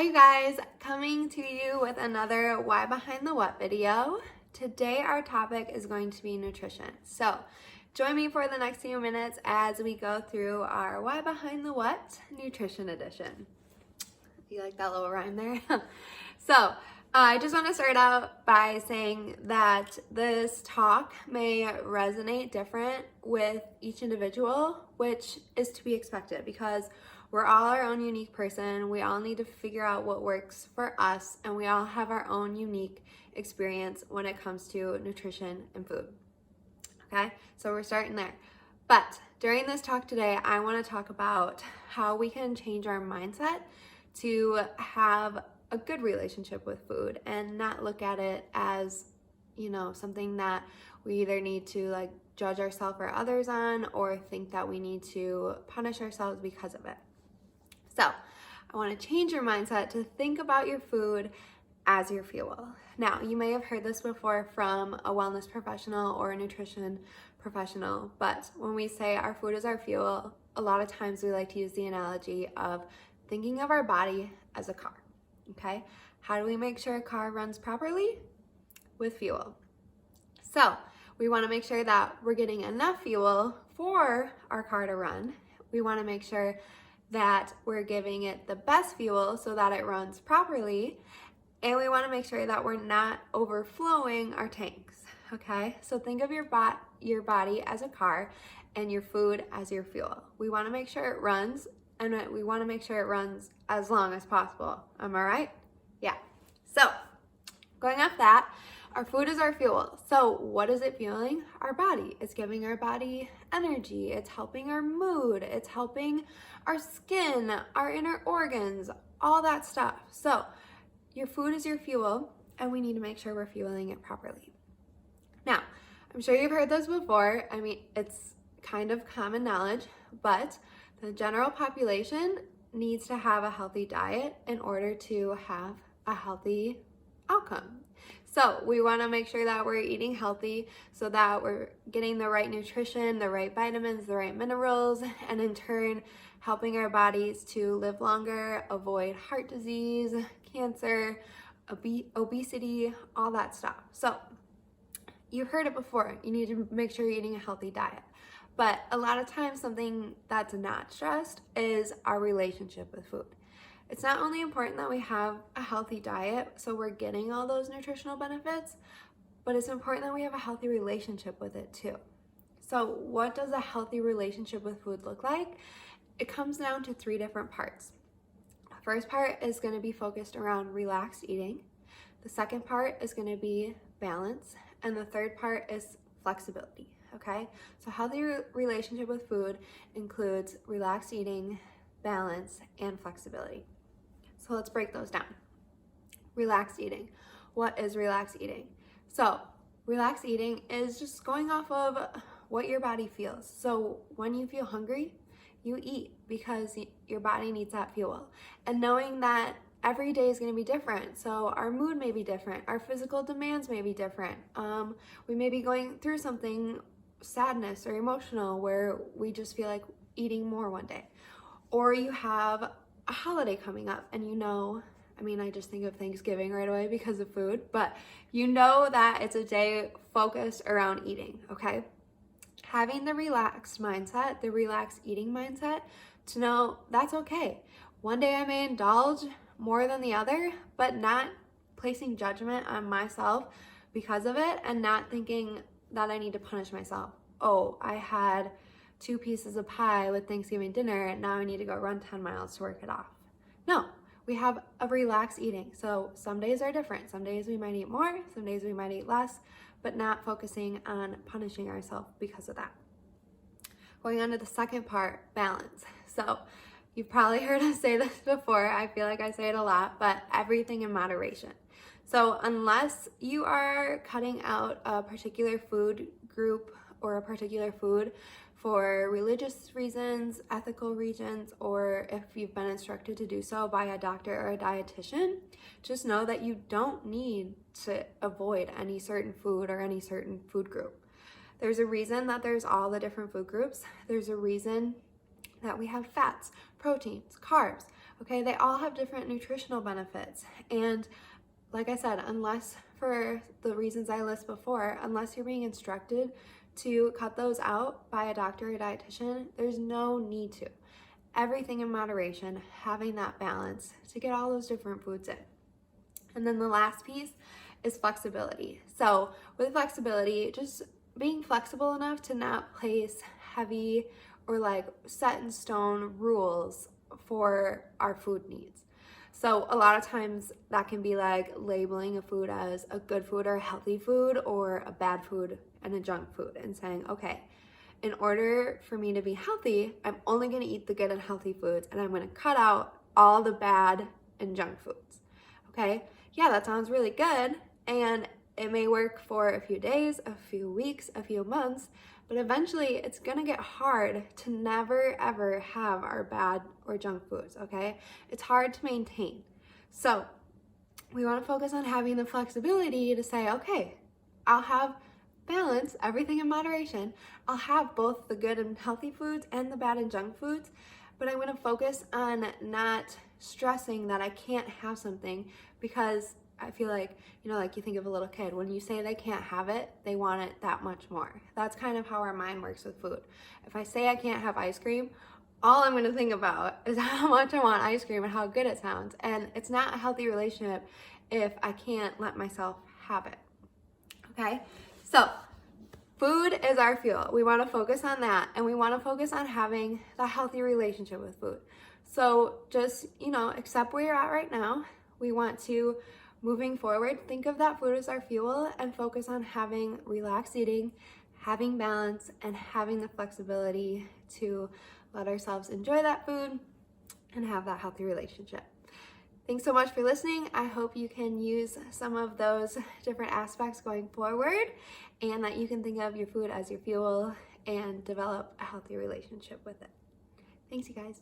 Hi you guys, coming to you with another Why Behind the What video. Today our topic is going to be nutrition. So join me for the next few minutes as we go through our Why Behind the What nutrition edition. You like that little rhyme there? So I just want to start out by saying that this talk may resonate different with each individual, which is to be expected because we're all our own unique person. We all need to figure out what works for us, and we all have our own unique experience when it comes to nutrition and food. Okay, so we're starting there. But during this talk today, I want to talk about how we can change our mindset to have a good relationship with food and not look at it as, something that we either need to judge ourselves or others on, or think that we need to punish ourselves because of it. So I want to change your mindset to think about your food as your fuel. Now, you may have heard this before from a wellness professional or a nutrition professional, but when we say our food is our fuel, a lot of times we like to use the analogy of thinking of our body as a car, okay? How do we make sure a car runs properly? With fuel. So we want to make sure that we're getting enough fuel for our car to run. We want to make sure that we're giving it the best fuel so that it runs properly. And we want to make sure that we're not overflowing our tanks, okay? So think of your body as a car and your food as your fuel. We want to make sure it runs, and we want to make sure it runs as long as possible. Am I right? Yeah. So going off that, our food is our fuel. So what is it fueling? Our body. It's giving our body energy. It's helping our mood. It's helping our skin, our inner organs, all that stuff. So your food is your fuel, and we need to make sure we're fueling it properly. Now, I'm sure you've heard this before. I mean, it's kind of common knowledge, but the general population needs to have a healthy diet in order to have a healthy outcome. So we want to make sure that we're eating healthy so that we're getting the right nutrition, the right vitamins, the right minerals, and in turn helping our bodies to live longer, avoid heart disease, cancer, obesity, all that stuff. So you've heard it before. You need to make sure you're eating a healthy diet. But a lot of times something that's not stressed is our relationship with food. It's not only important that we have a healthy diet, so we're getting all those nutritional benefits, but it's important that we have a healthy relationship with it too. So what does a healthy relationship with food look like? It comes down to 3 different parts. The first part is going to be focused around relaxed eating. The second part is going to be balance. And the third part is flexibility, okay? So healthy relationship with food includes relaxed eating, balance, and flexibility. So let's break those down. Relaxed eating. What is relaxed eating? So relaxed eating is just going off of what your body feels. So when you feel hungry, you eat because your body needs that fuel. And knowing that every day is going to be different. So our mood may be different. Our physical demands may be different. We may be going through something, sadness or emotional, where we just feel like eating more one day. Or you have a holiday coming up and I just think of Thanksgiving right away because of food, but that it's a day focused around eating, okay? Having the relaxed mindset, the relaxed eating mindset, to know that's okay. One day I may indulge more than the other, but not placing judgment on myself because of it, and not thinking that I need to punish myself. Oh, I had 2 pieces of pie with Thanksgiving dinner, and now I need to go run 10 miles to work it off. No, we have a relaxed eating. So some days are different. Some days we might eat more, some days we might eat less, but not focusing on punishing ourselves because of that. Going on to the second part, balance. So you've probably heard us say this before. I feel like I say it a lot, but everything in moderation. So unless you are cutting out a particular food group or a particular food for religious reasons, ethical reasons, or if you've been instructed to do so by a doctor or a dietitian, just know that you don't need to avoid any certain food or any certain food group. There's a reason that there's all the different food groups. There's a reason that we have fats, proteins, carbs, Okay, they all have different nutritional benefits. And like I said, unless for the reasons I list before, unless you're being instructed to cut those out by a doctor or a dietitian, there's no need to. Everything in moderation, having that balance to get all those different foods in. And then the last piece is flexibility. So with flexibility, just being flexible enough to not place heavy or like set in stone rules for our food needs. So a lot of times that can be like labeling a food as a good food or a healthy food, or a bad food and a junk food, and saying, okay, in order for me to be healthy, I'm only going to eat the good and healthy foods, and I'm going to cut out all the bad and junk foods. Okay, yeah, that sounds really good, and it may work for a few days, a few weeks, a few months, but eventually it's gonna get hard to never ever have our bad or junk foods, okay? It's hard to maintain. So we wanna focus on having the flexibility to say, okay, I'll have balance, everything in moderation. I'll have both the good and healthy foods and the bad and junk foods, but I'm gonna focus on not stressing that I can't have something, because I feel like, like you think of a little kid, when you say they can't have it, they want it that much more. That's kind of how our mind works with food. If I say I can't have ice cream, all I'm gonna think about is how much I want ice cream and how good it sounds. And it's not a healthy relationship if I can't let myself have it, okay? So food is our fuel. We wanna focus on that, and we wanna focus on having that healthy relationship with food. So just, accept where you're at right now. We want to, moving forward, think of that food as our fuel and focus on having relaxed eating, having balance, and having the flexibility to let ourselves enjoy that food and have that healthy relationship. Thanks so much for listening. I hope you can use some of those different aspects going forward, and that you can think of your food as your fuel and develop a healthy relationship with it. Thanks, you guys.